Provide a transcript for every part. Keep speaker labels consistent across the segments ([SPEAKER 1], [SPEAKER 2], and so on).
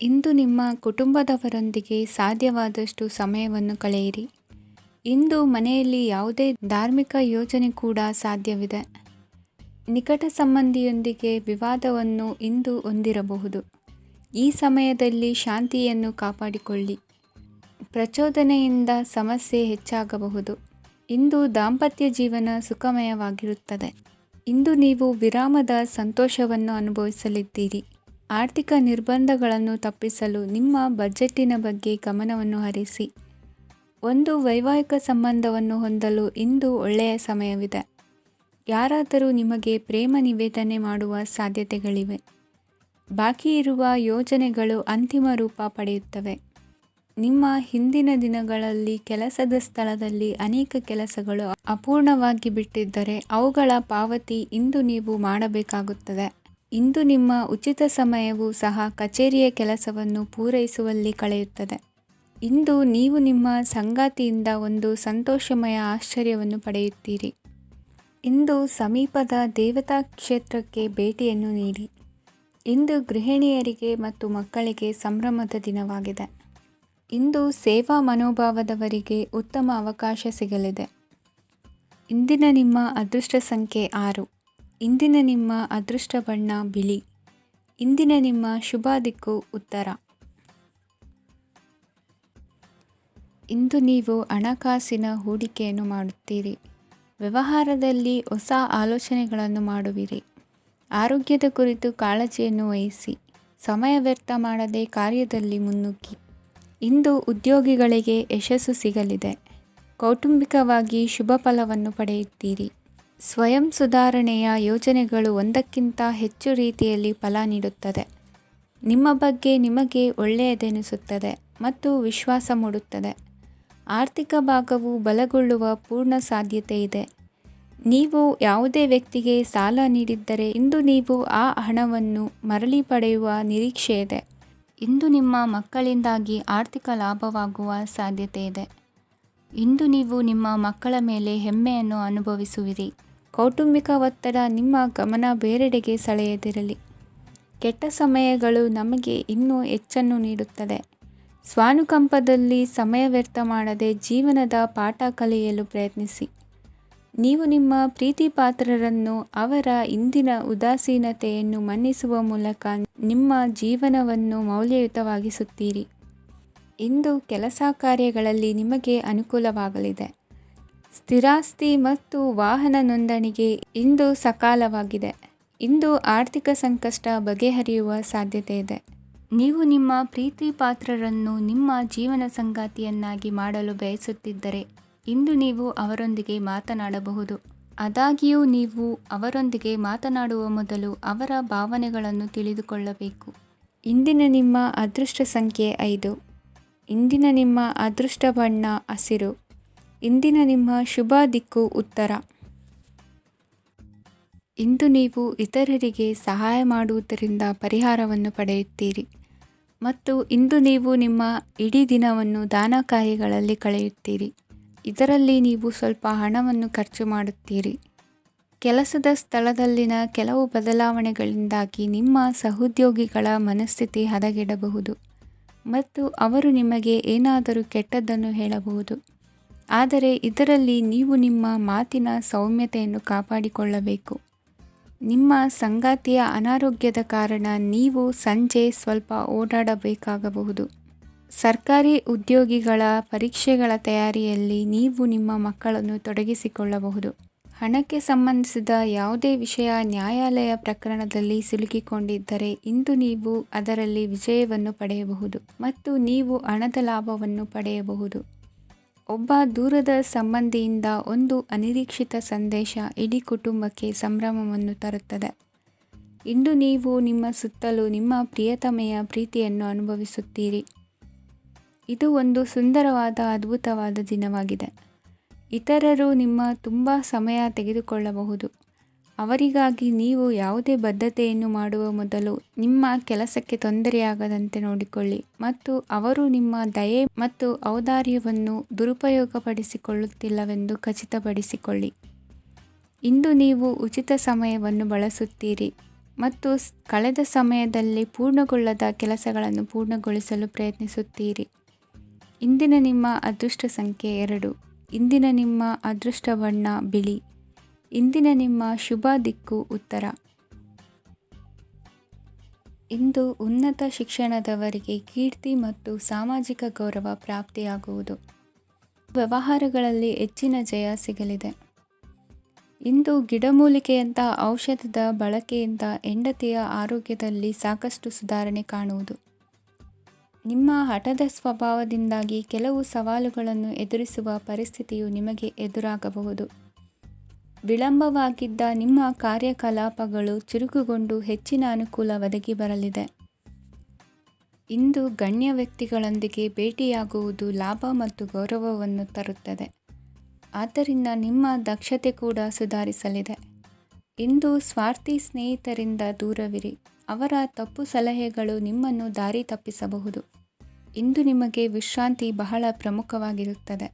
[SPEAKER 1] ಇಂದು ನಿಮ್ಮ ಕುಟುಂಬದವರೊಂದಿಗೆ ಸಾಧ್ಯವಾದಷ್ಟು ಸಮಯವನ್ನು ಕಳೆಯಿರಿ. ಇಂದು ಮನೆಯಲ್ಲಿ ಯಾವುದೇ ಧಾರ್ಮಿಕ ಯೋಜನೆ ಕೂಡ ಸಾಧ್ಯವಿದೆ. ನಿಕಟ ಸಂಬಂಧಿಯೊಂದಿಗೆ ವಿವಾದವನ್ನು ಇಂದು ಹೊಂದಿರಬಹುದು. ಈ ಸಮಯದಲ್ಲಿ ಶಾಂತಿಯನ್ನು ಕಾಪಾಡಿಕೊಳ್ಳಿ. ಪ್ರಚೋದನೆಯಿಂದ ಸಮಸ್ಯೆ ಹೆಚ್ಚಾಗಬಹುದು. ಇಂದು ದಾಂಪತ್ಯ ಜೀವನ ಸುಖಮಯವಾಗಿರುತ್ತದೆ. ಇಂದು ನೀವು ವಿರಾಮದ ಸಂತೋಷವನ್ನು ಅನುಭವಿಸಲಿದ್ದೀರಿ. ಆರ್ಥಿಕ ನಿರ್ಬಂಧಗಳನ್ನು ತಪ್ಪಿಸಲು ನಿಮ್ಮ ಬಜೆಟ್ಟಿನ ಬಗ್ಗೆ ಗಮನವನ್ನು ಹರಿಸಿ. ಒಂದು ವೈವಾಹಿಕ ಸಂಬಂಧವನ್ನು ಹೊಂದಲು ಇಂದು ಒಳ್ಳೆಯ ಸಮಯವಿದೆ. ಯಾರಾದರೂ ನಿಮಗೆ ಪ್ರೇಮ ನಿವೇದನೆ ಮಾಡುವ ಸಾಧ್ಯತೆಗಳಿವೆ. ಬಾಕಿ ಇರುವ ಯೋಜನೆಗಳು ಅಂತಿಮ ರೂಪ ಪಡೆಯುತ್ತವೆ. ನಿಮ್ಮ ಹಿಂದಿನ ದಿನಗಳಲ್ಲಿ ಕೆಲಸದ ಸ್ಥಳದಲ್ಲಿ ಅನೇಕ ಕೆಲಸಗಳು ಅಪೂರ್ಣವಾಗಿ ಬಿಟ್ಟಿದ್ದರೆ ಅವುಗಳ ಪಾವತಿ ಇಂದು ನೀವು ಮಾಡಬೇಕಾಗುತ್ತದೆ. ಇಂದು ನಿಮ್ಮ ಉಚಿತ ಸಮಯವು ಸಹ ಕಚೇರಿಯ ಕೆಲಸವನ್ನು ಪೂರೈಸುವಲ್ಲಿ ಕಳೆಯುತ್ತದೆ. ಇಂದು ನೀವು ನಿಮ್ಮ ಸಂಗಾತಿಯಿಂದ ಒಂದು ಸಂತೋಷಮಯ ಆಶ್ಚರ್ಯವನ್ನು ಪಡೆಯುತ್ತೀರಿ. ಇಂದು ಸಮೀಪದ ದೇವತಾ ಕ್ಷೇತ್ರಕ್ಕೆ ಭೇಟಿಯನ್ನು ನೀಡಿ. ಇಂದು ಗೃಹಿಣಿಯರಿಗೆ ಮತ್ತು ಮಕ್ಕಳಿಗೆ ಸಂಭ್ರಮದ ದಿನವಾಗಿದೆ. ಇಂದು ಸೇವಾ ಮನೋಭಾವದವರಿಗೆ ಉತ್ತಮ ಅವಕಾಶ ಸಿಗಲಿದೆ. ಇಂದಿನ ನಿಮ್ಮ ಅದೃಷ್ಟ ಸಂಖ್ಯೆ 6. ಇಂದಿನ ನಿಮ್ಮ ಅದೃಷ್ಟ ಬಣ್ಣ ಬಿಳಿ. ಇಂದಿನ ನಿಮ್ಮ ಶುಭ ದಿಕ್ಕು ಉತ್ತರ. ಇಂದು ನೀವು ಹಣಕಾಸಿನ ಹೂಡಿಕೆಯನ್ನು ಮಾಡುತ್ತೀರಿ. ವ್ಯವಹಾರದಲ್ಲಿ ಹೊಸ ಆಲೋಚನೆಗಳನ್ನು ಮಾಡುವಿರಿ. ಆರೋಗ್ಯದ ಕುರಿತು ಕಾಳಜಿಯನ್ನು ವಹಿಸಿ. ಸಮಯ ವ್ಯರ್ಥ ಮಾಡದೆ ಕಾರ್ಯದಲ್ಲಿ ಮುನ್ನುಗ್ಗಿ. ಇಂದು ಉದ್ಯೋಗಿಗಳಿಗೆ ಯಶಸ್ಸು ಸಿಗಲಿದೆ. ಕೌಟುಂಬಿಕವಾಗಿ ಶುಭ ಫಲವನ್ನು ಪಡೆಯುತ್ತೀರಿ. ಸ್ವಯಂ ಸುಧಾರಣೆಯ ಯೋಜನೆಗಳು ಒಂದಕ್ಕಿಂತ ಹೆಚ್ಚು ರೀತಿಯಲ್ಲಿ ಫಲ ನೀಡುತ್ತದೆ. ನಿಮ್ಮ ಬಗ್ಗೆ ನಿಮಗೆ ಒಳ್ಳೆಯದೆನಿಸುತ್ತದೆ ಮತ್ತು ವಿಶ್ವಾಸ ಮೂಡುತ್ತದೆ. ಆರ್ಥಿಕ ಭಾಗವು ಬಲಗೊಳ್ಳುವ ಪೂರ್ಣ ಸಾಧ್ಯತೆ ಇದೆ. ನೀವು ಯಾವುದೇ ವ್ಯಕ್ತಿಗೆ ಸಾಲ ನೀಡಿದ್ದರೆ ಇಂದು ನೀವು ಆ ಹಣವನ್ನು ಮರಳಿ ಪಡೆಯುವ ನಿರೀಕ್ಷೆ ಇದೆ. ಇಂದು ನಿಮ್ಮ ಮಕ್ಕಳಿಂದಾಗಿ ಆರ್ಥಿಕ ಲಾಭವಾಗುವ ಸಾಧ್ಯತೆ ಇದೆ. ಇಂದು ನೀವು ನಿಮ್ಮ ಮಕ್ಕಳ ಮೇಲೆ ಹೆಮ್ಮೆಯನ್ನು ಅನುಭವಿಸುವಿರಿ. ಕೌಟುಂಬಿಕ ಒತ್ತಡ ನಿಮ್ಮ ಗಮನ ಬೇರೆಡೆಗೆ ಸೆಳೆಯದಿರಲಿ. ಕೆಟ್ಟ ಸಮಯಗಳು ನಮಗೆ ಇನ್ನೂ ಹೆಚ್ಚನ್ನು ನೀಡುತ್ತದೆ. ಸ್ವಾನುಕಂಪದಲ್ಲಿ ಸಮಯ ವ್ಯರ್ಥ ಮಾಡದೆ ಜೀವನದ ಪಾಠ ಕಲಿಯಲು ಪ್ರಯತ್ನಿಸಿ. ನೀವು ನಿಮ್ಮ ಪ್ರೀತಿ ಪಾತ್ರರನ್ನು ಅವರ ಇಂದಿನ ಉದಾಸೀನತೆಯನ್ನು ಮನ್ನಿಸುವ ಮೂಲಕ ನಿಮ್ಮ ಜೀವನವನ್ನು ಮೌಲ್ಯಯುತವಾಗಿಸುತ್ತೀರಿ. ಇಂದು ಕೆಲಸ ಕಾರ್ಯಗಳಲ್ಲಿ ನಿಮಗೆ ಅನುಕೂಲವಾಗಲಿದೆ. ಸ್ಥಿರಾಸ್ತಿ ಮತ್ತು ವಾಹನ ನೋಂದಣಿಗೆ ಇಂದು ಸಕಾಲವಾಗಿದೆ. ಇಂದು ಆರ್ಥಿಕ ಸಂಕಷ್ಟ ಬಗೆಹರಿಯುವ ಸಾಧ್ಯತೆ ಇದೆ. ನೀವು ನಿಮ್ಮ ಪ್ರೀತಿ ಪಾತ್ರರನ್ನು ನಿಮ್ಮ ಜೀವನ ಸಂಗಾತಿಯನ್ನಾಗಿ ಮಾಡಲು ಬಯಸುತ್ತಿದ್ದರೆ ಇಂದು ನೀವು ಅವರೊಂದಿಗೆ ಮಾತನಾಡಬಹುದು. ಆದಾಗ್ಯೂ ನೀವು ಅವರೊಂದಿಗೆ ಮಾತನಾಡುವ ಮೊದಲು ಅವರ ಭಾವನೆಗಳನ್ನು ತಿಳಿದುಕೊಳ್ಳಬೇಕು. ಇಂದಿನ ನಿಮ್ಮ ಅದೃಷ್ಟ ಸಂಖ್ಯೆ 5. ಇಂದಿನ ನಿಮ್ಮ ಅದೃಷ್ಟ ಬಣ್ಣ ಹಸಿರು. ಇಂದಿನ ನಿಮ್ಮ ಶುಭ ದಿಕ್ಕು ಉತ್ತರ. ಇಂದು ನೀವು ಇತರರಿಗೆ ಸಹಾಯ ಮಾಡುವುದರಿಂದ ಪರಿಹಾರವನ್ನು ಪಡೆಯುತ್ತೀರಿ ಮತ್ತು ಇಂದು ನೀವು ನಿಮ್ಮ ಇಡೀ ದಿನವನ್ನು ದಾನ ಕಾರ್ಯಗಳಲ್ಲಿ ಕಳೆಯುತ್ತೀರಿ. ಇದರಲ್ಲಿ ನೀವು ಸ್ವಲ್ಪ ಹಣವನ್ನು ಖರ್ಚು ಮಾಡುತ್ತೀರಿ. ಕೆಲಸದ ಸ್ಥಳದಲ್ಲಿನ ಕೆಲವು ಬದಲಾವಣೆಗಳಿಂದಾಗಿ ನಿಮ್ಮ ಸಹೋದ್ಯೋಗಿಗಳ ಮನಸ್ಥಿತಿ ಹದಗೆಡಬಹುದು ಮತ್ತು ಅವರು ನಿಮಗೆ ಏನಾದರೂ ಕೆಟ್ಟದ್ದನ್ನು ಹೇಳಬಹುದು. ಆದರೆ ಇದರಲ್ಲಿ ನೀವು ನಿಮ್ಮ ಮಾತಿನ ಸೌಮ್ಯತೆಯನ್ನು ಕಾಪಾಡಿಕೊಳ್ಳಬೇಕು. ನಿಮ್ಮ ಸಂಗಾತಿಯ ಅನಾರೋಗ್ಯದ ಕಾರಣ ನೀವು ಸಂಜೆ ಸ್ವಲ್ಪ ಓಡಾಡಬೇಕಾಗಬಹುದು. ಸರ್ಕಾರಿ ಉದ್ಯೋಗಿಗಳ ಪರೀಕ್ಷೆಗಳ ತಯಾರಿಯಲ್ಲಿ ನೀವು ನಿಮ್ಮ ಮಕ್ಕಳನ್ನು ತೊಡಗಿಸಿಕೊಳ್ಳಬಹುದು. ಹಣಕ್ಕೆ ಸಂಬಂಧಿಸಿದ ಯಾವುದೇ ವಿಷಯ ನ್ಯಾಯಾಲಯ ಪ್ರಕರಣದಲ್ಲಿ ಸಿಲುಕಿಕೊಂಡಿದ್ದರೆ ಇಂದು ನೀವು ಅದರಲ್ಲಿ ವಿಜಯವನ್ನು ಪಡೆಯಬಹುದು ಮತ್ತು ನೀವು ಹಣದ ಲಾಭವನ್ನು ಪಡೆಯಬಹುದು. ಒಬ್ಬ ದೂರದ ಸಂಬಂಧಿಯಿಂದ ಒಂದು ಅನಿರೀಕ್ಷಿತ ಸಂದೇಶ ಇಡೀ ಕುಟುಂಬಕ್ಕೆ ಸಂಭ್ರಮವನ್ನು ತರುತ್ತದೆ. ಇಂದು ನೀವು ನಿಮ್ಮ ಸುತ್ತಲೂ ನಿಮ್ಮ ಪ್ರಿಯತಮೆಯ ಪ್ರೀತಿಯನ್ನು ಅನುಭವಿಸುತ್ತೀರಿ. ಇದು ಒಂದು ಸುಂದರವಾದ ಅದ್ಭುತವಾದ ದಿನವಾಗಿದೆ. ಇತರರು ನಿಮ್ಮ ತುಂಬ ಸಮಯ ತೆಗೆದುಕೊಳ್ಳಬಹುದು. ಅವರಿಗಾಗಿ ನೀವು ಯಾವುದೇ ಬದ್ಧತೆಯನ್ನು ಮಾಡುವ ಮೊದಲು ನಿಮ್ಮ ಕೆಲಸಕ್ಕೆ ತೊಂದರೆಯಾಗದಂತೆ ನೋಡಿಕೊಳ್ಳಿ ಮತ್ತು ಅವರು ನಿಮ್ಮ ದಯೆ ಮತ್ತು ಔದಾರ್ಯವನ್ನು ದುರುಪಯೋಗಪಡಿಸಿಕೊಳ್ಳುತ್ತಿಲ್ಲವೆಂದು ಖಚಿತಪಡಿಸಿಕೊಳ್ಳಿ. ಇಂದು ನೀವು ಉಚಿತ ಸಮಯವನ್ನು ಬಳಸುತ್ತೀರಿ. ಮತ್ತು ಕಳೆದ ಸಮಯದಲ್ಲಿ ಪೂರ್ಣಗೊಳ್ಳದ ಕೆಲಸಗಳನ್ನು ಪೂರ್ಣಗೊಳಿಸಲು ಪ್ರಯತ್ನಿಸುತ್ತೀರಿ. ಇಂದಿನ ನಿಮ್ಮ ಅದೃಷ್ಟ ಸಂಖ್ಯೆ 2. ಇಂದಿನ ನಿಮ್ಮ ಅದೃಷ್ಟ ಬಣ್ಣ ಬಿಳಿ. ಇಂದಿನ ನಿಮ್ಮ ಶುಭ ದಿಕ್ಕು ಉತ್ತರ. ಇಂದು ಉನ್ನತ ಶಿಕ್ಷಣದವರಿಗೆ ಕೀರ್ತಿ ಮತ್ತು ಸಾಮಾಜಿಕ ಗೌರವ ಪ್ರಾಪ್ತಿಯಾಗುವುದು. ವ್ಯವಹಾರಗಳಲ್ಲಿ ಹೆಚ್ಚಿನ ಜಯ ಸಿಗಲಿದೆ. ಇಂದು ಗಿಡಮೂಲಿಕೆಯಂಥ ಔಷಧದ ಬಳಕೆಯಿಂದ ಹೆಂಡತಿಯ ಆರೋಗ್ಯದಲ್ಲಿ ಸಾಕಷ್ಟು ಸುಧಾರಣೆ ಕಾಣುವುದು. ನಿಮ್ಮ ಹಠದ ಸ್ವಭಾವದಿಂದಾಗಿ ಕೆಲವು ಸವಾಲುಗಳನ್ನು ಎದುರಿಸುವ ಪರಿಸ್ಥಿತಿಯು ನಿಮಗೆ ಎದುರಾಗಬಹುದು. ವಿಳಂಬವಾಗಿದ್ದ ನಿಮ್ಮ ಕಾರ್ಯಕಲಾಪಗಳು ಚುರುಕುಗೊಂಡು ಹೆಚ್ಚಿನ ಅನುಕೂಲ ಒದಗಿ ಬರಲಿದೆ. ಇಂದು ಗಣ್ಯ ವ್ಯಕ್ತಿಗಳೊಂದಿಗೆ ಭೇಟಿಯಾಗುವುದು ಲಾಭ ಮತ್ತು ಗೌರವವನ್ನು ತರುತ್ತದೆ. ಆದ್ದರಿಂದ ನಿಮ್ಮ ದಕ್ಷತೆ ಕೂಡ ಸುಧಾರಿಸಲಿದೆ. ಇಂದು ಸ್ವಾರ್ಥಿ ಸ್ನೇಹಿತರಿಂದ ದೂರವಿರಿ. ಅವರ ತಪ್ಪು ಸಲಹೆಗಳು ನಿಮ್ಮನ್ನು ದಾರಿ ತಪ್ಪಿಸಬಹುದು. ಇಂದು ನಿಮಗೆ ವಿಶ್ರಾಂತಿ ಬಹಳ ಪ್ರಮುಖವಾಗಿರುತ್ತದೆ.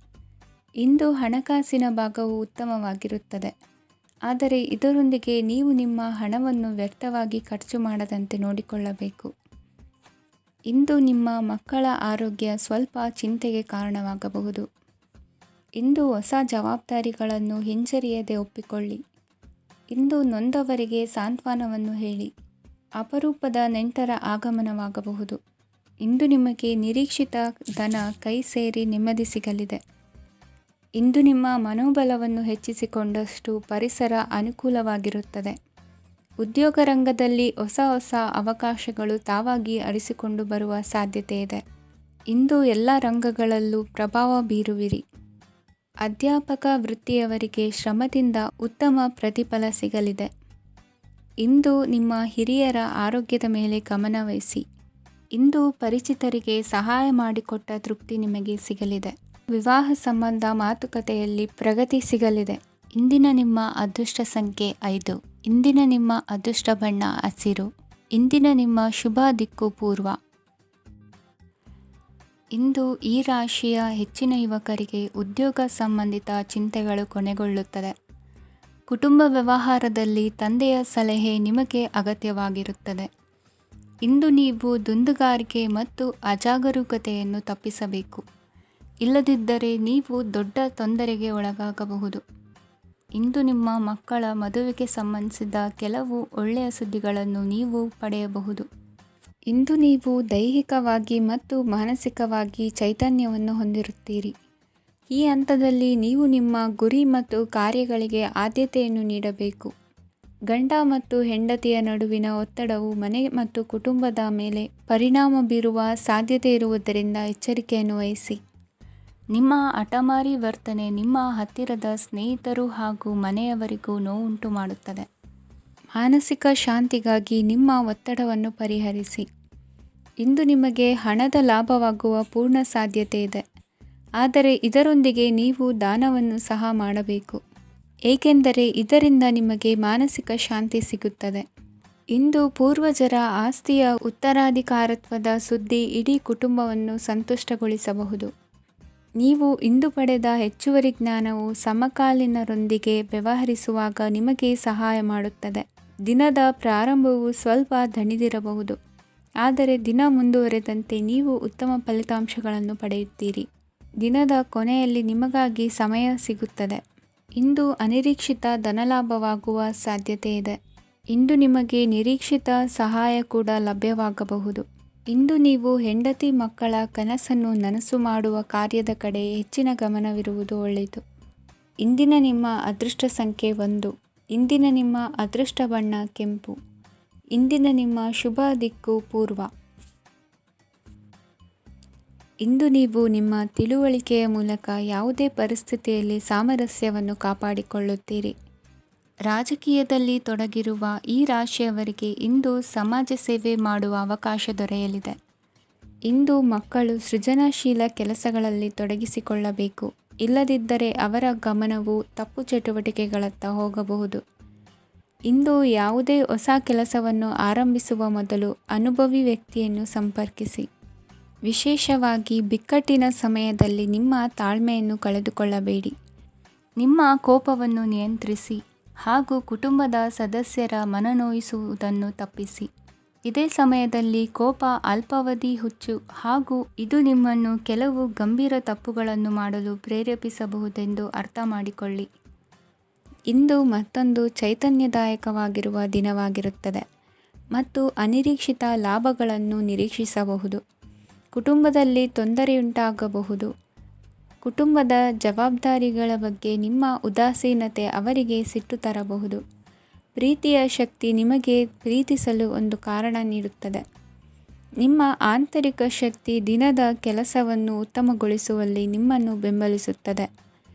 [SPEAKER 1] ಇಂದು ಹಣಕಾಸಿನ ಭಾಗವು ಉತ್ತಮವಾಗಿರುತ್ತದೆ. ಆದರೆ ಇದರೊಂದಿಗೆ ನೀವು ನಿಮ್ಮ ಹಣವನ್ನು ವ್ಯರ್ಥವಾಗಿ ಖರ್ಚು ಮಾಡದಂತೆ ನೋಡಿಕೊಳ್ಳಬೇಕು. ಇಂದು ನಿಮ್ಮ ಮಕ್ಕಳ ಆರೋಗ್ಯ ಸ್ವಲ್ಪ ಚಿಂತೆಗೆ ಕಾರಣವಾಗಬಹುದು. ಇಂದು ಹೊಸ ಜವಾಬ್ದಾರಿಗಳನ್ನು ಹಿಂಜರಿಯದೆ ಒಪ್ಪಿಕೊಳ್ಳಿ. ಇಂದು ನೊಂದವರಿಗೆ ಸಾಂತ್ವನವನ್ನು ಹೇಳಿ. ಅಪರೂಪದ ನೆಂಟರ ಆಗಮನವಾಗಬಹುದು. ಇಂದು ನಿಮಗೆ ನಿರೀಕ್ಷಿತ ಧನ ಕೈ ಸೇರಿ ನೆಮ್ಮದಿ ಸಿಗಲಿದೆ. ಇಂದು ನಿಮ್ಮ ಮನೋಬಲವನ್ನು ಹೆಚ್ಚಿಸಿಕೊಂಡಷ್ಟು ಪರಿಸರ ಅನುಕೂಲವಾಗಿರುತ್ತದೆ. ಉದ್ಯೋಗ ರಂಗದಲ್ಲಿ ಹೊಸ ಹೊಸ ಅವಕಾಶಗಳು ತಾವಾಗಿ ಅರಿಸಿಕೊಂಡು ಬರುವ ಸಾಧ್ಯತೆ ಇದೆ. ಇಂದು ಎಲ್ಲ ರಂಗಗಳಲ್ಲೂ ಪ್ರಭಾವ ಬೀರುವಿರಿ. ಅಧ್ಯಾಪಕ ವೃತ್ತಿಯವರಿಗೆ ಶ್ರಮದಿಂದ ಉತ್ತಮ ಪ್ರತಿಫಲ ಸಿಗಲಿದೆ. ಇಂದು ನಿಮ್ಮ ಹಿರಿಯರ ಆರೋಗ್ಯದ ಮೇಲೆ ಗಮನವಹಿಸಿ. ಇಂದು ಪರಿಚಿತರಿಗೆ ಸಹಾಯ ಮಾಡಿಕೊಟ್ಟ ತೃಪ್ತಿ ನಿಮಗೆ ಸಿಗಲಿದೆ. ವಿವಾಹ ಸಂಬಂಧ ಮಾತುಕತೆಯಲ್ಲಿ ಪ್ರಗತಿ ಸಿಗಲಿದೆ. ಇಂದಿನ ನಿಮ್ಮ ಅದೃಷ್ಟ ಸಂಖ್ಯೆ 5. ಇಂದಿನ ನಿಮ್ಮ ಅದೃಷ್ಟ ಬಣ್ಣ ಹಸಿರು. ಇಂದಿನ ನಿಮ್ಮ ಶುಭ ದಿಕ್ಕು ಪೂರ್ವ. ಇಂದು ಈ ರಾಶಿಯ ಹೆಚ್ಚಿನ ಯುವಕರಿಗೆ ಉದ್ಯೋಗ ಸಂಬಂಧಿತ ಚಿಂತೆಗಳು ಕೊನೆಗೊಳ್ಳುತ್ತದೆ. ಕುಟುಂಬ ವ್ಯವಹಾರದಲ್ಲಿ ತಂದೆಯ ಸಲಹೆ ನಿಮಗೆ ಅಗತ್ಯವಾಗಿರುತ್ತದೆ. ಇಂದು ನೀವು ದುಂದುಗಾರಿಕೆ ಮತ್ತು ಅಜಾಗರೂಕತೆಯನ್ನು ತಪ್ಪಿಸಬೇಕು. ಇಲ್ಲದಿದ್ದರೆ ನೀವು ದೊಡ್ಡ ತೊಂದರೆಗೆ ಒಳಗಾಗಬಹುದು. ಇಂದು ನಿಮ್ಮ ಮಕ್ಕಳ ಮದುವೆಗೆ ಸಂಬಂಧಿಸಿದ ಕೆಲವು ಒಳ್ಳೆಯ ಸುದ್ದಿಗಳನ್ನು ನೀವು ಪಡೆಯಬಹುದು. ಇಂದು ನೀವು ದೈಹಿಕವಾಗಿ ಮತ್ತು ಮಾನಸಿಕವಾಗಿ ಚೈತನ್ಯವನ್ನು ಹೊಂದಿರುತ್ತೀರಿ. ಈ ಹಂತದಲ್ಲಿ ನೀವು ನಿಮ್ಮ ಗುರಿ ಮತ್ತು ಕಾರ್ಯಗಳಿಗೆ ಆದ್ಯತೆಯನ್ನು ನೀಡಬೇಕು. ಗಂಡ ಮತ್ತು ಹೆಂಡತಿಯ ನಡುವಿನ ಒತ್ತಡವು ಮನೆ ಮತ್ತು ಕುಟುಂಬದ ಮೇಲೆ ಪರಿಣಾಮ ಬೀರುವ ಸಾಧ್ಯತೆ ಇರುವುದರಿಂದ ಎಚ್ಚರಿಕೆಯನ್ನು ವಹಿಸಿ. ನಿಮ್ಮ ಹಠಮಾರಿ ವರ್ತನೆ ನಿಮ್ಮ ಹತ್ತಿರದ ಸ್ನೇಹಿತರು ಹಾಗೂ ಮನೆಯವರಿಗೂ ನೋವುಂಟು ಮಾಡುತ್ತದೆ. ಮಾನಸಿಕ ಶಾಂತಿಗಾಗಿ ನಿಮ್ಮ ಒತ್ತಡವನ್ನು ಪರಿಹರಿಸಿ. ಇಂದು ನಿಮಗೆ ಹಣದ ಲಾಭವಾಗುವ ಪೂರ್ಣ ಸಾಧ್ಯತೆ ಇದೆ. ಆದರೆ ಇದರೊಂದಿಗೆ ನೀವು ದಾನವನ್ನು ಸಹ ಮಾಡಬೇಕು, ಏಕೆಂದರೆ ಇದರಿಂದ ನಿಮಗೆ ಮಾನಸಿಕ ಶಾಂತಿ ಸಿಗುತ್ತದೆ. ಇಂದು ಪೂರ್ವಜರ ಆಸ್ತಿಯ ಉತ್ತರಾಧಿಕಾರತ್ವದ ಸುದ್ದಿ ಇಡೀ ಕುಟುಂಬವನ್ನು ಸಂತುಷ್ಟಗೊಳಿಸಬಹುದು. ನೀವು ಇಂದು ಪಡೆದ ಹೆಚ್ಚುವರಿ ಜ್ಞಾನವು ಸಮಕಾಲೀನರೊಂದಿಗೆ ವ್ಯವಹರಿಸುವಾಗ ನಿಮಗೆ ಸಹಾಯ ಮಾಡುತ್ತದೆ. ದಿನದ ಪ್ರಾರಂಭವು ಸ್ವಲ್ಪ ದಣಿದಿರಬಹುದು, ಆದರೆ ದಿನ ಮುಂದುವರೆದಂತೆ ನೀವು ಉತ್ತಮ ಫಲಿತಾಂಶಗಳನ್ನು ಪಡೆಯುತ್ತೀರಿ. ದಿನದ ಕೊನೆಯಲ್ಲಿ ನಿಮಗಾಗಿ ಸಮಯ ಸಿಗುತ್ತದೆ. ಇಂದು ಅನಿರೀಕ್ಷಿತ ಧನಲಾಭವಾಗುವ ಸಾಧ್ಯತೆ ಇದೆ. ಇಂದು ನಿಮಗೆ ನಿರೀಕ್ಷಿತ ಸಹಾಯ ಕೂಡ ಲಭ್ಯವಾಗಬಹುದು. ಇಂದು ನೀವು ಹೆಂಡತಿ ಮಕ್ಕಳ ಕನಸನ್ನು ನನಸು ಮಾಡುವ ಕಾರ್ಯದ ಕಡೆ ಹೆಚ್ಚಿನ ಗಮನವಿರುವುದು ಒಳ್ಳೆಯದು. ಇಂದಿನ ನಿಮ್ಮ ಅದೃಷ್ಟ ಸಂಖ್ಯೆ 1. ಇಂದಿನ ನಿಮ್ಮ ಅದೃಷ್ಟ ಬಣ್ಣ ಕೆಂಪು. ಇಂದಿನ ನಿಮ್ಮ ಶುಭ ದಿಕ್ಕು ಪೂರ್ವ. ಇಂದು ನೀವು ನಿಮ್ಮ ತಿಳುವಳಿಕೆಯ ಮೂಲಕ ಯಾವುದೇ ಪರಿಸ್ಥಿತಿಯಲ್ಲಿ ಸಾಮರಸ್ಯವನ್ನು ಕಾಪಾಡಿಕೊಳ್ಳುತ್ತೀರಿ. ರಾಜಕೀಯದಲ್ಲಿ ತೊಡಗಿರುವ ಈ ರಾಶಿಯವರಿಗೆ ಇಂದು ಸಮಾಜ ಸೇವೆ ಮಾಡುವ ಅವಕಾಶ ದೊರೆಯಲಿದೆ. ಇಂದು ಮಕ್ಕಳು ಸೃಜನಶೀಲ ಕೆಲಸಗಳಲ್ಲಿ ತೊಡಗಿಸಿಕೊಳ್ಳಬೇಕು. ಇಲ್ಲದಿದ್ದರೆ ಅವರ ಗಮನವು ತಪ್ಪು ಚಟುವಟಿಕೆಗಳತ್ತ ಹೋಗಬಹುದು. ಇಂದು ಯಾವುದೇ ಹೊಸ ಕೆಲಸವನ್ನು ಆರಂಭಿಸುವ ಮೊದಲು ಅನುಭವಿ ವ್ಯಕ್ತಿಯನ್ನು ಸಂಪರ್ಕಿಸಿ. ವಿಶೇಷವಾಗಿ ಬಿಕ್ಕಟ್ಟಿನ ಸಮಯದಲ್ಲಿ ನಿಮ್ಮ ತಾಳ್ಮೆಯನ್ನು ಕಳೆದುಕೊಳ್ಳಬೇಡಿ. ನಿಮ್ಮ ಕೋಪವನ್ನು ನಿಯಂತ್ರಿಸಿ ಹಾಗೂ ಕುಟುಂಬದ ಸದಸ್ಯರ ಮನನೊಯಿಸುವುದನ್ನು ತಪ್ಪಿಸಿ. ಇದೇ ಸಮಯದಲ್ಲಿ ಕೋಪ ಅಲ್ಪಾವಧಿ ಹುಚ್ಚು ಹಾಗೂ ಇದು ನಿಮ್ಮನ್ನು ಕೆಲವು ಗಂಭೀರ ತಪ್ಪುಗಳನ್ನು ಮಾಡಲು ಪ್ರೇರೇಪಿಸಬಹುದೆಂದು ಅರ್ಥ ಮಾಡಿಕೊಳ್ಳಿ. ಇಂದು ಮತ್ತೊಂದು ಚೈತನ್ಯದಾಯಕವಾಗಿರುವ ದಿನವಾಗಿರುತ್ತದೆ ಮತ್ತು ಅನಿರೀಕ್ಷಿತ ಲಾಭಗಳನ್ನು ನಿರೀಕ್ಷಿಸಬಹುದು. ಕುಟುಂಬದಲ್ಲಿ ತೊಂದರೆಯುಂಟಾಗಬಹುದು. ಕುಟುಂಬದ ಜವಾಬ್ದಾರಿಗಳ ಬಗ್ಗೆ ನಿಮ್ಮ ಉದಾಸೀನತೆ ಅವರಿಗೆ ಸಿಟ್ಟು ತರಬಹುದು. ಪ್ರೀತಿಯ ಶಕ್ತಿ ನಿಮಗೆ ಪ್ರೀತಿಸಲು ಒಂದು ಕಾರಣ ನೀಡುತ್ತದೆ. ನಿಮ್ಮ ಆಂತರಿಕ ಶಕ್ತಿ ದಿನದ ಕೆಲಸವನ್ನು ಉತ್ತಮಗೊಳಿಸುವಲ್ಲಿ ನಿಮ್ಮನ್ನು ಬೆಂಬಲಿಸುತ್ತದೆ.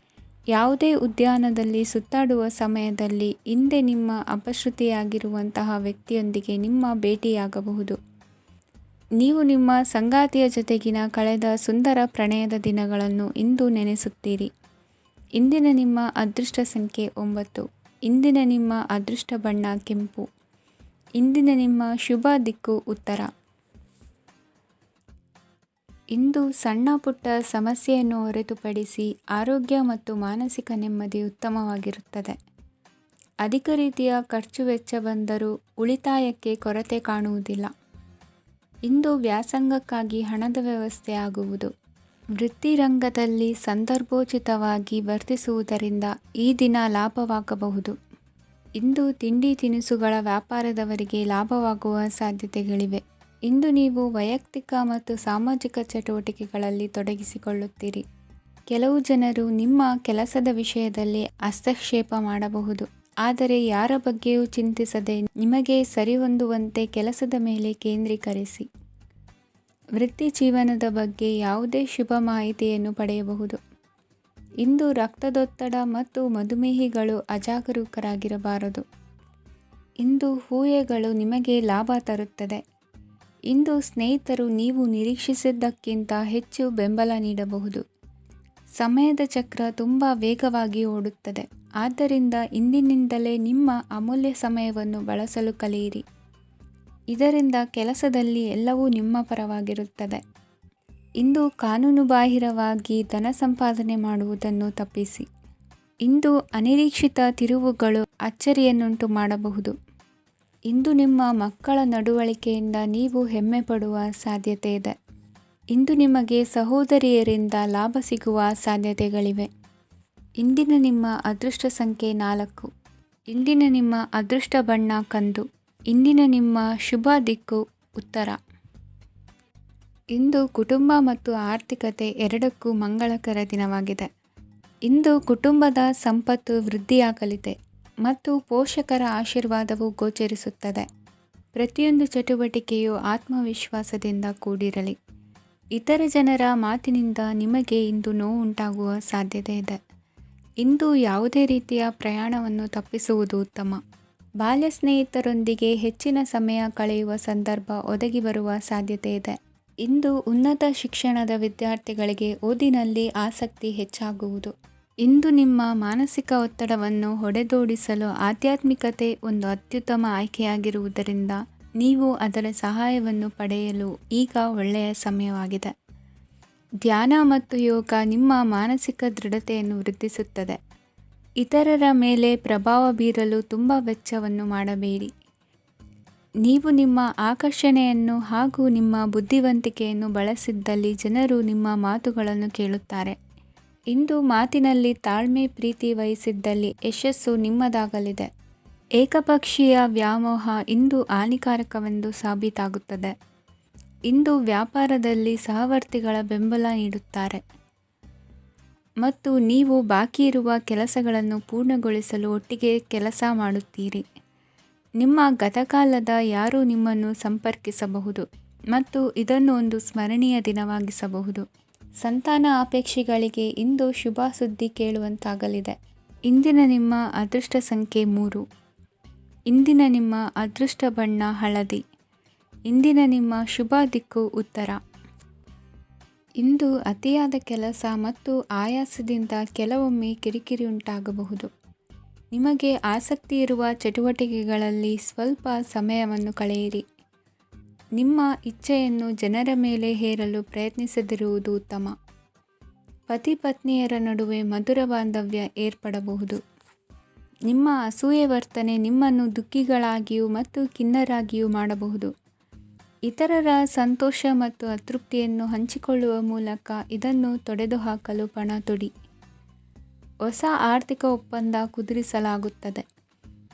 [SPEAKER 1] ಯಾವುದೇ ಉದ್ಯಾನದಲ್ಲಿ ಸುತ್ತಾಡುವ ಸಮಯದಲ್ಲಿ ಹಿಂದೆ ನಿಮ್ಮ ಅಪಶ್ರುತಿಯಾಗಿರುವಂತಹ ವ್ಯಕ್ತಿಯೊಂದಿಗೆ ನಿಮ್ಮ ಭೇಟಿಯಾಗಬಹುದು. ನೀವು ನಿಮ್ಮ ಸಂಗಾತಿಯ ಜೊತೆಗಿನ ಕಳೆದ ಸುಂದರ ಪ್ರಣಯದ ದಿನಗಳನ್ನು ಇಂದು ನೆನೆಸುತ್ತೀರಿ. ಇಂದಿನ ನಿಮ್ಮ ಅದೃಷ್ಟ ಸಂಖ್ಯೆ 9. ಇಂದಿನ ನಿಮ್ಮ ಅದೃಷ್ಟ ಬಣ್ಣ ಕೆಂಪು. ಇಂದಿನ ನಿಮ್ಮ ಶುಭ ದಿಕ್ಕು ಉತ್ತರ. ಇಂದು ಸಣ್ಣ ಪುಟ್ಟ ಸಮಸ್ಯೆಯನ್ನು ಹೊರತುಪಡಿಸಿ ಆರೋಗ್ಯ ಮತ್ತು ಮಾನಸಿಕ ನೆಮ್ಮದಿ ಉತ್ತಮವಾಗಿರುತ್ತದೆ. ಅಧಿಕ ರೀತಿಯ ಖರ್ಚು ವೆಚ್ಚ ಬಂದರೂ ಉಳಿತಾಯಕ್ಕೆ ಕೊರತೆ ಕಾಣುವುದಿಲ್ಲ. ಇಂದು ವ್ಯಾಸಂಗಕ್ಕಾಗಿ ಹಣದ ವ್ಯವಸ್ಥೆ ಆಗುವುದು. ವೃತ್ತಿರಂಗದಲ್ಲಿ ಸಂದರ್ಭೋಚಿತವಾಗಿ ವರ್ತಿಸುವುದರಿಂದ ಈ ದಿನ ಲಾಭವಾಗಬಹುದು. ಇಂದು ತಿಂಡಿ ತಿನಿಸುಗಳ ವ್ಯಾಪಾರದವರಿಗೆ ಲಾಭವಾಗುವ ಸಾಧ್ಯತೆಗಳಿವೆ. ಇಂದು ನೀವು ವೈಯಕ್ತಿಕ ಮತ್ತು ಸಾಮಾಜಿಕ ಚಟುವಟಿಕೆಗಳಲ್ಲಿ ತೊಡಗಿಸಿಕೊಳ್ಳುತ್ತೀರಿ. ಕೆಲವು ಜನರು ನಿಮ್ಮ ಕೆಲಸದ ವಿಷಯದಲ್ಲಿ ಹಸ್ತಕ್ಷೇಪ ಮಾಡಬಹುದು. ಆದರೆ ಯಾರ ಬಗ್ಗೆಯೂ ಚಿಂತಿಸದೆ ನಿಮಗೆ ಸರಿಹೊಂದುವಂತೆ ಕೆಲಸದ ಮೇಲೆ ಕೇಂದ್ರೀಕರಿಸಿ. ವೃತ್ತಿ ಜೀವನದ ಬಗ್ಗೆ ಯಾವುದೇ ಶುಭ ಮಾಹಿತಿಯನ್ನು ಪಡೆಯಬಹುದು. ಇಂದು ರಕ್ತದೊತ್ತಡ ಮತ್ತು ಮಧುಮೇಹಿಗಳು ಅಜಾಗರೂಕರಾಗಿರಬಾರದು. ಇಂದು ಊಹೆಗಳು ನಿಮಗೆ ಲಾಭ ತರುತ್ತದೆ. ಇಂದು ಸ್ನೇಹಿತರು ನೀವು ನಿರೀಕ್ಷಿಸಿದ್ದಕ್ಕಿಂತ ಹೆಚ್ಚು ಬೆಂಬಲ ನೀಡಬಹುದು. ಸಮಯದ ಚಕ್ರ ತುಂಬ ವೇಗವಾಗಿ ಓಡುತ್ತದೆ. ಆದ್ದರಿಂದ ಇಂದಿನಿಂದಲೇ ನಿಮ್ಮ ಅಮೂಲ್ಯ ಸಮಯವನ್ನು ಬಳಸಲು ಕಲಿಯಿರಿ. ಇದರಿಂದ ಕೆಲಸದಲ್ಲಿ ಎಲ್ಲವೂ ನಿಮ್ಮ ಪರವಾಗಿರುತ್ತದೆ. ಇಂದು ಕಾನೂನುಬಾಹಿರವಾಗಿ ಧನ ಸಂಪಾದನೆ ಮಾಡುವುದನ್ನು ತಪ್ಪಿಸಿ. ಇಂದು ಅನಿರೀಕ್ಷಿತ ತಿರುವುಗಳು ಅಚ್ಚರಿಯನ್ನುಂಟು ಮಾಡಬಹುದು. ಇಂದು ನಿಮ್ಮ ಮಕ್ಕಳ ನಡವಳಿಕೆಯಿಂದ ನೀವು ಹೆಮ್ಮೆ ಪಡುವ ಸಾಧ್ಯತೆ ಇದೆ. ಇಂದು ನಿಮಗೆ ಸಹೋದರಿಯರಿಂದ ಲಾಭ ಸಿಗುವ ಸಾಧ್ಯತೆಗಳಿವೆ. ಇಂದಿನ ನಿಮ್ಮ ಅದೃಷ್ಟ ಸಂಖ್ಯೆ 4. ಇಂದಿನ ನಿಮ್ಮ ಅದೃಷ್ಟ ಬಣ್ಣ ಕಂದು. ಇಂದಿನ ನಿಮ್ಮ ಶುಭ ದಿಕ್ಕು ಉತ್ತರ. ಇಂದು ಕುಟುಂಬ ಮತ್ತು ಆರ್ಥಿಕತೆ ಎರಡಕ್ಕೂ ಮಂಗಳಕರ ದಿನವಾಗಿದೆ. ಇಂದು ಕುಟುಂಬದ ಸಂಪತ್ತು ವೃದ್ಧಿಯಾಗಲಿದೆ ಮತ್ತು ಪೋಷಕರ ಆಶೀರ್ವಾದವು ಗೋಚರಿಸುತ್ತದೆ. ಪ್ರತಿಯೊಂದು ಚಟುವಟಿಕೆಯು ಆತ್ಮವಿಶ್ವಾಸದಿಂದ ಕೂಡಿರಲಿ. ಇತರ ಜನರ ಮಾತಿನಿಂದ ನಿಮಗೆ ಇಂದು ನೋವು ಉಂಟಾಗುವ ಸಾಧ್ಯತೆ ಇದೆ. ಇಂದು ಯಾವುದೇ ರೀತಿಯ ಪ್ರಯಾಣವನ್ನು ತಪ್ಪಿಸುವುದು ಉತ್ತಮ. ಬಾಲ್ಯ ಸ್ನೇಹಿತರೊಂದಿಗೆ ಹೆಚ್ಚಿನ ಸಮಯ ಕಳೆಯುವ ಸಂದರ್ಭ ಒದಗಿ ಬರುವ ಸಾಧ್ಯತೆ ಇದೆ. ಇಂದು ಉನ್ನತ ಶಿಕ್ಷಣದ ವಿದ್ಯಾರ್ಥಿಗಳಿಗೆ ಓದಿನಲ್ಲಿ ಆಸಕ್ತಿ ಹೆಚ್ಚಾಗುವುದು. ಇಂದು ನಿಮ್ಮ ಮಾನಸಿಕ ಒತ್ತಡವನ್ನು ಹೊಡೆದೋಡಿಸಲು ಆಧ್ಯಾತ್ಮಿಕತೆ ಒಂದು ಅತ್ಯುತ್ತಮ ಆಯ್ಕೆಯಾಗಿರುವುದರಿಂದ ನೀವು ಅದರ ಸಹಾಯವನ್ನು ಪಡೆಯಲು ಈಗ ಒಳ್ಳೆಯ ಸಮಯವಾಗಿದೆ. ಧ್ಯಾನ ಮತ್ತು ಯೋಗ ನಿಮ್ಮ ಮಾನಸಿಕ ದೃಢತೆಯನ್ನು ವೃದ್ಧಿಸುತ್ತದೆ. ಇತರರ ಮೇಲೆ ಪ್ರಭಾವ ಬೀರಲು ತುಂಬ ವೆಚ್ಚವನ್ನು ಮಾಡಬೇಡಿ. ನೀವು ನಿಮ್ಮ ಆಕರ್ಷಣೆಯನ್ನು ಹಾಗೂ ನಿಮ್ಮ ಬುದ್ಧಿವಂತಿಕೆಯನ್ನು ಬಳಸಿದ್ದಲ್ಲಿ ಜನರು ನಿಮ್ಮ ಮಾತುಗಳನ್ನು ಕೇಳುತ್ತಾರೆ. ಇಂದು ಮಾತಿನಲ್ಲಿ ತಾಳ್ಮೆ ಪ್ರೀತಿ ವಹಿಸಿದ್ದಲ್ಲಿ ಯಶಸ್ಸು ನಿಮ್ಮದಾಗಲಿದೆ. ಏಕಪಕ್ಷೀಯ ವ್ಯಾಮೋಹ ಇಂದು ಹಾನಿಕಾರಕವೆಂದು ಸಾಬೀತಾಗುತ್ತದೆ. ಇಂದು ವ್ಯಾಪಾರದಲ್ಲಿ ಸಹವರ್ತಿಗಳ ಬೆಂಬಲ ನೀಡುತ್ತಾರೆ ಮತ್ತು ನೀವು ಬಾಕಿ ಇರುವ ಕೆಲಸಗಳನ್ನು ಪೂರ್ಣಗೊಳಿಸಲು ಒಟ್ಟಿಗೆ ಕೆಲಸ ಮಾಡುತ್ತೀರಿ. ನಿಮ್ಮ ಗತಕಾಲದ ಯಾರೂ ನಿಮ್ಮನ್ನು ಸಂಪರ್ಕಿಸಬಹುದು ಮತ್ತು ಇದನ್ನು ಒಂದು ಸ್ಮರಣೀಯ ದಿನವಾಗಿಸಬಹುದು. ಸಂತಾನ ಅಪೇಕ್ಷಿಗಳಿಗೆ ಇಂದು ಶುಭ ಸುದ್ದಿ ಕೇಳುವಂತಾಗಲಿದೆ. ಇಂದಿನ ನಿಮ್ಮ ಅದೃಷ್ಟ ಸಂಖ್ಯೆ 3. ಇಂದಿನ ನಿಮ್ಮ ಅದೃಷ್ಟ ಬಣ್ಣ ಹಳದಿ. ಇಂದಿನ ನಿಮ್ಮ ಶುಭ ದಿಕ್ಕು ಉತ್ತರ. ಇಂದು ಅತಿಯಾದ ಕೆಲಸ ಮತ್ತು ಆಯಾಸದಿಂದ ಕೆಲವೊಮ್ಮೆ ಕಿರಿಕಿರಿ ಉಂಟಾಗಬಹುದು. ನಿಮಗೆ ಆಸಕ್ತಿ ಇರುವ ಚಟುವಟಿಕೆಗಳಲ್ಲಿ ಸ್ವಲ್ಪ ಸಮಯವನ್ನು ಕಳೆಯಿರಿ. ನಿಮ್ಮ ಇಚ್ಛೆಯನ್ನು ಜನರ ಮೇಲೆ ಹೇರಲು ಪ್ರಯತ್ನಿಸದಿರುವುದು ಉತ್ತಮ. ಪತಿ ಪತ್ನಿಯರ ನಡುವೆ ಮಧುರ ಬಾಂಧವ್ಯ ಏರ್ಪಡಬಹುದು. ನಿಮ್ಮ ಅಸೂಯೆ ವರ್ತನೆ ನಿಮ್ಮನ್ನು ದುಃಖಿಗಳಾಗಿಯೂ ಮತ್ತು ಖಿನ್ನರಾಗಿಯೂ ಮಾಡಬಹುದು. ಇತರರ ಸಂತೋಷ ಮತ್ತು ಅತೃಪ್ತಿಯನ್ನು ಹಂಚಿಕೊಳ್ಳುವ ಮೂಲಕ ಇದನ್ನು ತೊಡೆದುಹಾಕಲು ಪಣ ತೊಡಿ. ಹೊಸ ಆರ್ಥಿಕ ಒಪ್ಪಂದ ಕುದುರಿಸಲಾಗುತ್ತದೆ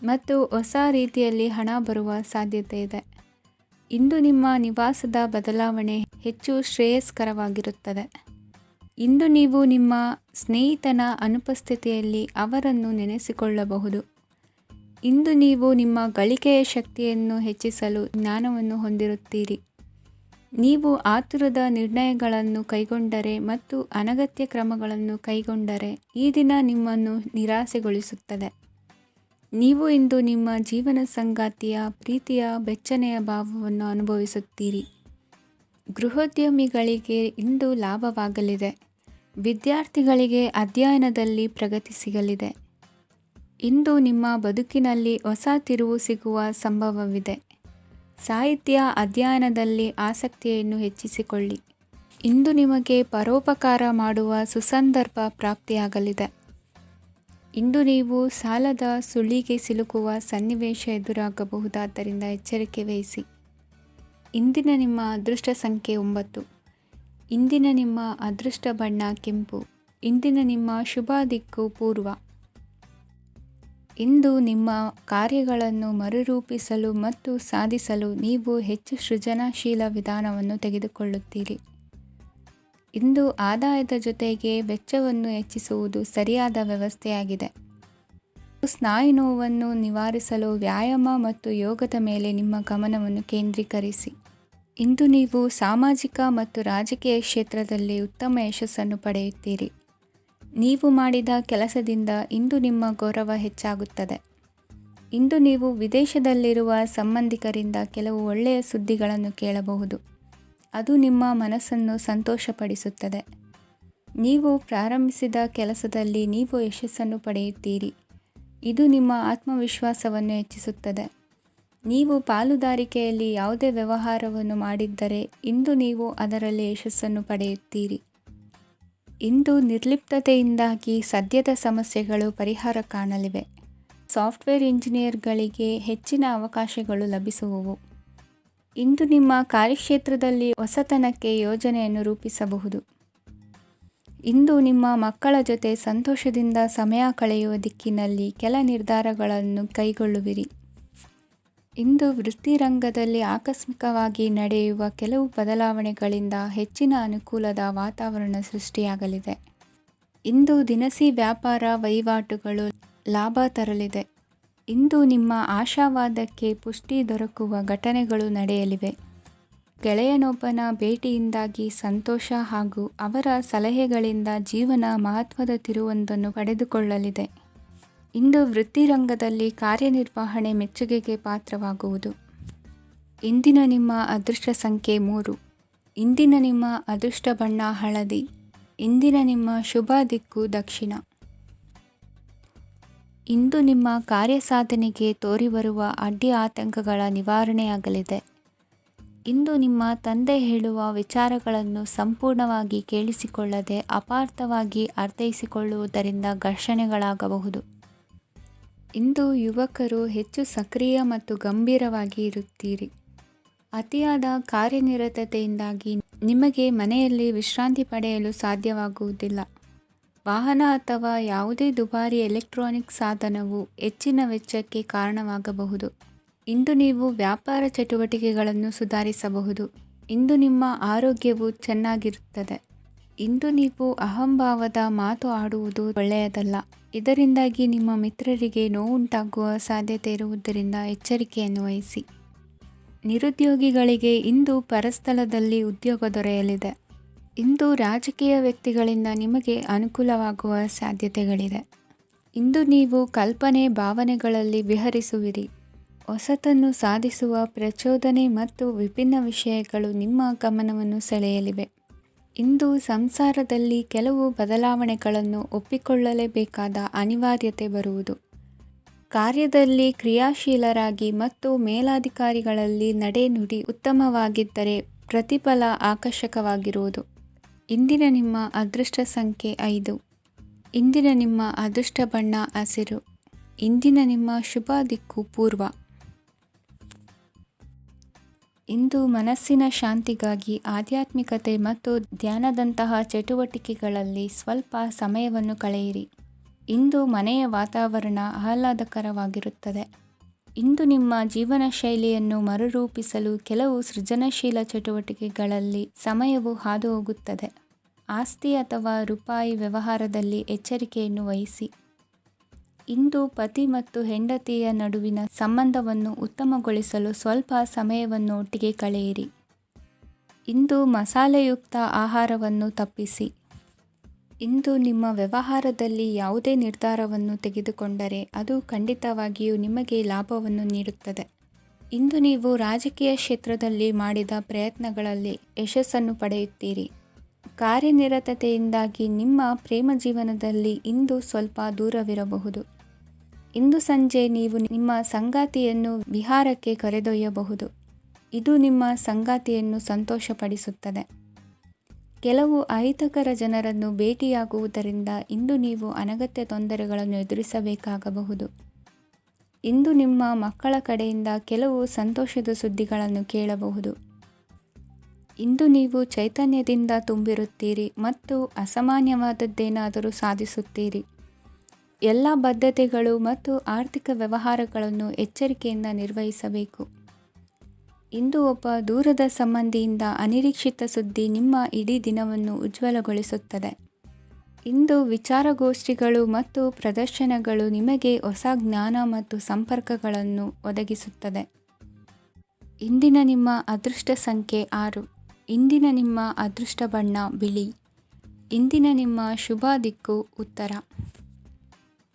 [SPEAKER 1] ಮತ್ತು ಹೊಸ ರೀತಿಯಲ್ಲಿ ಹಣ ಬರುವ ಸಾಧ್ಯತೆ ಇದೆ. ಇಂದು ನಿಮ್ಮ ನಿವಾಸದ ಬದಲಾವಣೆ ಹೆಚ್ಚು ಶ್ರೇಯಸ್ಕರವಾಗಿರುತ್ತದೆ. ಇಂದು ನೀವು ನಿಮ್ಮ ಸ್ನೇಹಿತನ ಅನುಪಸ್ಥಿತಿಯಲ್ಲಿ ಅವರನ್ನು ನೆನೆಸಿಕೊಳ್ಳಬಹುದು. ಇಂದು ನೀವು ನಿಮ್ಮ ಗಳಿಕೆಯ ಶಕ್ತಿಯನ್ನು ಹೆಚ್ಚಿಸಲು ಜ್ಞಾನವನ್ನು ಹೊಂದಿರುತ್ತೀರಿ. ನೀವು ಆತುರದ ನಿರ್ಣಯಗಳನ್ನು ಕೈಗೊಂಡರೆ ಮತ್ತು ಅನಗತ್ಯ ಕ್ರಮಗಳನ್ನು ಕೈಗೊಂಡರೆ ಈ ದಿನ ನಿಮ್ಮನ್ನು ನಿರಾಸೆಗೊಳಿಸುತ್ತದೆ. ನೀವು ಇಂದು ನಿಮ್ಮ ಜೀವನ ಸಂಗಾತಿಯ ಪ್ರೀತಿಯ ಬೆಚ್ಚನೆಯ ಭಾವವನ್ನು ಅನುಭವಿಸುತ್ತೀರಿ. ಗೃಹೋದ್ಯಮಿಗಳಿಗೆ ಇಂದು ಲಾಭವಾಗಲಿದೆ. ವಿದ್ಯಾರ್ಥಿಗಳಿಗೆ ಅಧ್ಯಯನದಲ್ಲಿ ಪ್ರಗತಿ ಸಿಗಲಿದೆ. ಇಂದು ನಿಮ್ಮ ಬದುಕಿನಲ್ಲಿ ಹೊಸ ತಿರುವು ಸಿಗುವ ಸಂಭವವಿದೆ. ಸಾಹಿತ್ಯ ಅಧ್ಯಯನದಲ್ಲಿ ಆಸಕ್ತಿಯನ್ನು ಹೆಚ್ಚಿಸಿಕೊಳ್ಳಿ. ಇಂದು ನಿಮಗೆ ಪರೋಪಕಾರ ಮಾಡುವ ಸುಸಂದರ್ಭ ಪ್ರಾಪ್ತಿಯಾಗಲಿದೆ. ಇಂದು ನೀವು ಸಾಲದ ಸುಳಿಗೆ ಸಿಲುಕುವ ಸನ್ನಿವೇಶ ಎದುರಾಗಬಹುದಾದ್ದರಿಂದ ಎಚ್ಚರಿಕೆ ವಹಿಸಿ. ಇಂದಿನ ನಿಮ್ಮ ಅದೃಷ್ಟ ಸಂಖ್ಯೆ 9. ಇಂದಿನ ನಿಮ್ಮ ಅದೃಷ್ಟ ಬಣ್ಣ ಕೆಂಪು. ಇಂದಿನ ನಿಮ್ಮ ಶುಭ ದಿಕ್ಕು ಪೂರ್ವ. ಇಂದು ನಿಮ್ಮ ಕಾರ್ಯಗಳನ್ನು ಮರುರೂಪಿಸಲು ಮತ್ತು ಸಾಧಿಸಲು ನೀವು ಹೆಚ್ಚು ಸೃಜನಶೀಲ ವಿಧಾನವನ್ನು ತೆಗೆದುಕೊಳ್ಳುತ್ತೀರಿ. ಇಂದು ಆದಾಯದ ಜೊತೆಗೆ ವೆಚ್ಚವನ್ನು ಹೆಚ್ಚಿಸುವುದು ಸರಿಯಾದ ವ್ಯವಸ್ಥೆಯಾಗಿದೆ. ಸ್ನಾಯು ನೋವನ್ನು ನಿವಾರಿಸಲು ವ್ಯಾಯಾಮ ಮತ್ತು ಯೋಗದ ಮೇಲೆ ನಿಮ್ಮ ಗಮನವನ್ನು ಕೇಂದ್ರೀಕರಿಸಿ. ಇಂದು ನೀವು ಸಾಮಾಜಿಕ ಮತ್ತು ರಾಜಕೀಯ ಕ್ಷೇತ್ರದಲ್ಲಿ ಉತ್ತಮ ಯಶಸ್ಸನ್ನು ಪಡೆಯುತ್ತೀರಿ. ನೀವು ಮಾಡಿದ ಕೆಲಸದಿಂದ ಇಂದು ನಿಮ್ಮ ಗೌರವ ಹೆಚ್ಚಾಗುತ್ತದೆ. ಇಂದು ನೀವು ವಿದೇಶದಲ್ಲಿರುವ ಸಂಬಂಧಿಕರಿಂದ ಕೆಲವು ಒಳ್ಳೆಯ ಸುದ್ದಿಗಳನ್ನು ಕೇಳಬಹುದು. ಅದು ನಿಮ್ಮ ಮನಸ್ಸನ್ನು ಸಂತೋಷಪಡಿಸುತ್ತದೆ. ನೀವು ಪ್ರಾರಂಭಿಸಿದ ಕೆಲಸದಲ್ಲಿ ನೀವು ಯಶಸ್ಸನ್ನು ಪಡೆಯುತ್ತೀರಿ. ಇದು ನಿಮ್ಮ ಆತ್ಮವಿಶ್ವಾಸವನ್ನು ಹೆಚ್ಚಿಸುತ್ತದೆ. ನೀವು ಪಾಲುದಾರಿಕೆಯಲ್ಲಿ ಯಾವುದೇ ವ್ಯವಹಾರವನ್ನು ಮಾಡಿದ್ದರೆ ಇಂದು ನೀವು ಅದರಲ್ಲಿ ಯಶಸ್ಸನ್ನು ಪಡೆಯುತ್ತೀರಿ. ಇಂದು ನಿರ್ಲಿಪ್ತತೆಯಿಂದಾಗಿ ಸದ್ಯದ ಸಮಸ್ಯೆಗಳು ಪರಿಹಾರ ಕಾಣಲಿವೆ. ಸಾಫ್ಟ್ವೇರ್ ಇಂಜಿನಿಯರ್ಗಳಿಗೆ ಹೆಚ್ಚಿನ ಅವಕಾಶಗಳು ಲಭಿಸುವವು. ಇಂದು ನಿಮ್ಮ ಕಾರ್ಯಕ್ಷೇತ್ರದಲ್ಲಿ ಹೊಸತನಕ್ಕೆ ಯೋಜನೆಯನ್ನು ರೂಪಿಸಬಹುದು. ಇಂದು ನಿಮ್ಮ ಮಕ್ಕಳ ಜೊತೆ ಸಂತೋಷದಿಂದ ಸಮಯ ಕಳೆಯುವ ದಿಕ್ಕಿನಲ್ಲಿ ಕೆಲ ನಿರ್ಧಾರಗಳನ್ನು ಕೈಗೊಳ್ಳುವಿರಿ. ಇಂದು ವೃತ್ತಿರಂಗದಲ್ಲಿ ಆಕಸ್ಮಿಕವಾಗಿ ನಡೆಯುವ ಕೆಲವು ಬದಲಾವಣೆಗಳಿಂದ ಹೆಚ್ಚಿನ ಅನುಕೂಲದ ವಾತಾವರಣ ಸೃಷ್ಟಿಯಾಗಲಿದೆ. ಇಂದು ದಿನಸಿ ವ್ಯಾಪಾರ ವಹಿವಾಟುಗಳು ಲಾಭ ತರಲಿದೆ. ಇಂದು ನಿಮ್ಮ ಆಶಾವಾದಕ್ಕೆ ಪುಷ್ಟಿ ದೊರಕುವ ಘಟನೆಗಳು ನಡೆಯಲಿವೆ. ಗೆಳೆಯನೊಬ್ಬನ ಭೇಟಿಯಿಂದಾಗಿ ಸಂತೋಷ ಹಾಗೂ ಅವರ ಸಲಹೆಗಳಿಂದ ಜೀವನ ಮಹತ್ವದ ತಿರುವೊಂದನ್ನು ಪಡೆದುಕೊಳ್ಳಲಿದೆ. ಇಂದು ವೃತ್ತಿರಂಗದಲ್ಲಿ ಕಾರ್ಯನಿರ್ವಹಣೆ ಮೆಚ್ಚುಗೆಗೆ ಪಾತ್ರವಾಗುವುದು. ಇಂದಿನ ನಿಮ್ಮ ಅದೃಷ್ಟ ಸಂಖ್ಯೆ 3. ಇಂದಿನ ನಿಮ್ಮ ಅದೃಷ್ಟ ಬಣ್ಣ ಹಳದಿ. ಇಂದಿನ ನಿಮ್ಮ ಶುಭ ದಿಕ್ಕು ದಕ್ಷಿಣ. ಇಂದು ನಿಮ್ಮ ಕಾರ್ಯಸಾಧನೆಗೆ ತೋರಿಬರುವ ಅಡ್ಡಿ ಆತಂಕಗಳ ನಿವಾರಣೆಯಾಗಲಿದೆ. ಇಂದು ನಿಮ್ಮ ತಂದೆ ಹೇಳುವ ವಿಚಾರಗಳನ್ನು ಸಂಪೂರ್ಣವಾಗಿ ಕೇಳಿಸಿಕೊಳ್ಳದೆ ಅಪಾರ್ಥವಾಗಿ ಅರ್ಥೈಸಿಕೊಳ್ಳುವುದರಿಂದ ಘರ್ಷಣೆಗಳಾಗಬಹುದು. ಇಂದು ಯುವಕರು ಹೆಚ್ಚು ಸಕ್ರಿಯ ಮತ್ತು ಗಂಭೀರವಾಗಿ ಇರುತ್ತೀರಿ. ಅತಿಯಾದ ಕಾರ್ಯನಿರತತೆಯಿಂದಾಗಿ ನಿಮಗೆ ಮನೆಯಲ್ಲಿ ವಿಶ್ರಾಂತಿ ಪಡೆಯಲು ಸಾಧ್ಯವಾಗುವುದಿಲ್ಲ. ವಾಹನ ಅಥವಾ ಯಾವುದೇ ದುಬಾರಿ ಎಲೆಕ್ಟ್ರಾನಿಕ್ ಸಾಧನವು ಹೆಚ್ಚಿನ ವೆಚ್ಚಕ್ಕೆ ಕಾರಣವಾಗಬಹುದು. ಇಂದು ನೀವು ವ್ಯಾಪಾರ ಚಟುವಟಿಕೆಗಳನ್ನು ಸುಧಾರಿಸಬಹುದು. ಇಂದು ನಿಮ್ಮ ಆರೋಗ್ಯವು ಚೆನ್ನಾಗಿರುತ್ತದೆ. ಇಂದು ನೀವು ಅಹಂಭಾವದ ಮಾತು ಆಡುವುದು ಒಳ್ಳೆಯದಲ್ಲ. ಇದರಿಂದಾಗಿ ನಿಮ್ಮ ಮಿತ್ರರಿಗೆ ನೋವುಂಟಾಗುವ ಸಾಧ್ಯತೆ ಇರುವುದರಿಂದ ಎಚ್ಚರಿಕೆಯನ್ನು ವಹಿಸಿ. ನಿರುದ್ಯೋಗಿಗಳಿಗೆ ಇಂದು ಪರಸ್ಥಳದಲ್ಲಿ ಉದ್ಯೋಗ ದೊರೆಯಲಿದೆ. ಇಂದು ರಾಜಕೀಯ ವ್ಯಕ್ತಿಗಳಿಂದ ನಿಮಗೆ ಅನುಕೂಲವಾಗುವ ಸಾಧ್ಯತೆಗಳಿದೆ. ಇಂದು ನೀವು ಕಲ್ಪನೆ ಭಾವನೆಗಳಲ್ಲಿ ವಿಹರಿಸುವಿರಿ. ಹೊಸತನ್ನು ಸಾಧಿಸುವ ಪ್ರಚೋದನೆ ಮತ್ತು ವಿಭಿನ್ನ ವಿಷಯಗಳು ನಿಮ್ಮ ಗಮನವನ್ನು ಸೆಳೆಯಲಿವೆ. ಇಂದು ಸಂಸಾರದಲ್ಲಿ ಕೆಲವು ಬದಲಾವಣೆಗಳನ್ನು ಒಪ್ಪಿಕೊಳ್ಳಲೇಬೇಕಾದ ಅನಿವಾರ್ಯತೆ ಬರುವುದು. ಕಾರ್ಯದಲ್ಲಿ ಕ್ರಿಯಾಶೀಲರಾಗಿ ಮತ್ತು ಮೇಲಾಧಿಕಾರಿಗಳಲ್ಲಿ ನಡೆನುಡಿ ಉತ್ತಮವಾಗಿದ್ದರೆ ಪ್ರತಿಫಲ ಆಕರ್ಷಕವಾಗಿರುವುದು. ಇಂದಿನ ನಿಮ್ಮ ಅದೃಷ್ಟ ಸಂಖ್ಯೆ 5. ಇಂದಿನ ನಿಮ್ಮ ಅದೃಷ್ಟ ಬಣ್ಣ ಹಸಿರು. ಇಂದಿನ ನಿಮ್ಮ ಶುಭ ದಿಕ್ಕು ಪೂರ್ವ. ಇಂದು ಮನಸ್ಸಿನ ಶಾಂತಿಗಾಗಿ ಆಧ್ಯಾತ್ಮಿಕತೆ ಮತ್ತು ಧ್ಯಾನದಂತಹ ಚಟುವಟಿಕೆಗಳಲ್ಲಿ ಸ್ವಲ್ಪ ಸಮಯವನ್ನು ಕಳೆಯಿರಿ. ಇಂದು ಮನೆಯ ವಾತಾವರಣ ಆಹ್ಲಾದಕರವಾಗಿರುತ್ತದೆ. ಇಂದು ನಿಮ್ಮ ಜೀವನ ಶೈಲಿಯನ್ನು ಮರುರೂಪಿಸಲು ಕೆಲವು ಸೃಜನಶೀಲ ಚಟುವಟಿಕೆಗಳಲ್ಲಿ ಸಮಯವು ಹಾದುಹೋಗುತ್ತದೆ. ಆಸ್ತಿ ಅಥವಾ ರೂಪಾಯಿ ವ್ಯವಹಾರದಲ್ಲಿ ಎಚ್ಚರಿಕೆಯನ್ನು ವಹಿಸಿ. ಇಂದು ಪತಿ ಮತ್ತು ಹೆಂಡತಿಯ ನಡುವಿನ ಸಂಬಂಧವನ್ನು ಉತ್ತಮಗೊಳಿಸಲು ಸ್ವಲ್ಪ ಸಮಯವನ್ನು ಒಟ್ಟಿಗೆ ಕಳೆಯಿರಿ. ಇಂದು ಮಸಾಲೆಯುಕ್ತ ಆಹಾರವನ್ನು ತಪ್ಪಿಸಿ. ಇಂದು ನಿಮ್ಮ ವ್ಯವಹಾರದಲ್ಲಿ ಯಾವುದೇ ನಿರ್ಧಾರವನ್ನು ತೆಗೆದುಕೊಂಡರೆ ಅದು ಖಂಡಿತವಾಗಿಯೂ ನಿಮಗೆ ಲಾಭವನ್ನು ನೀಡುತ್ತದೆ. ಇಂದು ನೀವು ರಾಜಕೀಯ ಕ್ಷೇತ್ರದಲ್ಲಿ ಮಾಡಿದ ಪ್ರಯತ್ನಗಳಲ್ಲಿ ಯಶಸ್ಸನ್ನು ಪಡೆಯುತ್ತೀರಿ. ಕಾರ್ಯನಿರತತೆಯಿಂದಾಗಿ ನಿಮ್ಮ ಪ್ರೇಮ ಜೀವನದಲ್ಲಿ ಇಂದು ಸ್ವಲ್ಪ ದೂರವಿರಬಹುದು. ಇಂದು ಸಂಜೆ ನೀವು ನಿಮ್ಮ ಸಂಗಾತಿಯನ್ನು ವಿಹಾರಕ್ಕೆ ಕರೆದೊಯ್ಯಬಹುದು. ಇದು ನಿಮ್ಮ ಸಂಗಾತಿಯನ್ನು ಸಂತೋಷಪಡಿಸುತ್ತದೆ. ಕೆಲವು ಅಹಿತಕರ ಜನರನ್ನು ಭೇಟಿಯಾಗುವುದರಿಂದ ಇಂದು ನೀವು ಅನಗತ್ಯ ತೊಂದರೆಗಳನ್ನು ಎದುರಿಸಬೇಕಾಗಬಹುದು. ಇಂದು ನಿಮ್ಮ ಮಕ್ಕಳ ಕಡೆಯಿಂದ ಕೆಲವು ಸಂತೋಷದ ಸುದ್ದಿಗಳನ್ನು ಕೇಳಬಹುದು. ಇಂದು ನೀವು ಚೈತನ್ಯದಿಂದ ತುಂಬಿರುತ್ತೀರಿ ಮತ್ತು ಅಸಾಮಾನ್ಯವಾದದ್ದೇನಾದರೂ ಸಾಧಿಸುತ್ತೀರಿ. ಎಲ್ಲ ಬದ್ಧತೆಗಳು ಮತ್ತು ಆರ್ಥಿಕ ವ್ಯವಹಾರಗಳನ್ನು ಎಚ್ಚರಿಕೆಯಿಂದ ನಿರ್ವಹಿಸಬೇಕು. ಇಂದು ಒಬ್ಬ ದೂರದ ಸಂಬಂಧಿಯಿಂದ ಅನಿರೀಕ್ಷಿತ ಸುದ್ದಿ ನಿಮ್ಮ ಇಡೀ ದಿನವನ್ನು ಉಜ್ವಲಗೊಳಿಸುತ್ತದೆ. ಇಂದು ವಿಚಾರಗೋಷ್ಠಿಗಳು ಮತ್ತು ಪ್ರದರ್ಶನಗಳು ನಿಮಗೆ ಹೊಸ ಜ್ಞಾನ ಮತ್ತು ಸಂಪರ್ಕಗಳನ್ನು ಒದಗಿಸುತ್ತದೆ. ಇಂದಿನ ನಿಮ್ಮ ಅದೃಷ್ಟ ಸಂಖ್ಯೆ 6. ಇಂದಿನ ನಿಮ್ಮ ಅದೃಷ್ಟ ಬಣ್ಣ ಬಿಳಿ. ಇಂದಿನ ನಿಮ್ಮ ಶುಭ ದಿಕ್ಕು ಉತ್ತರ.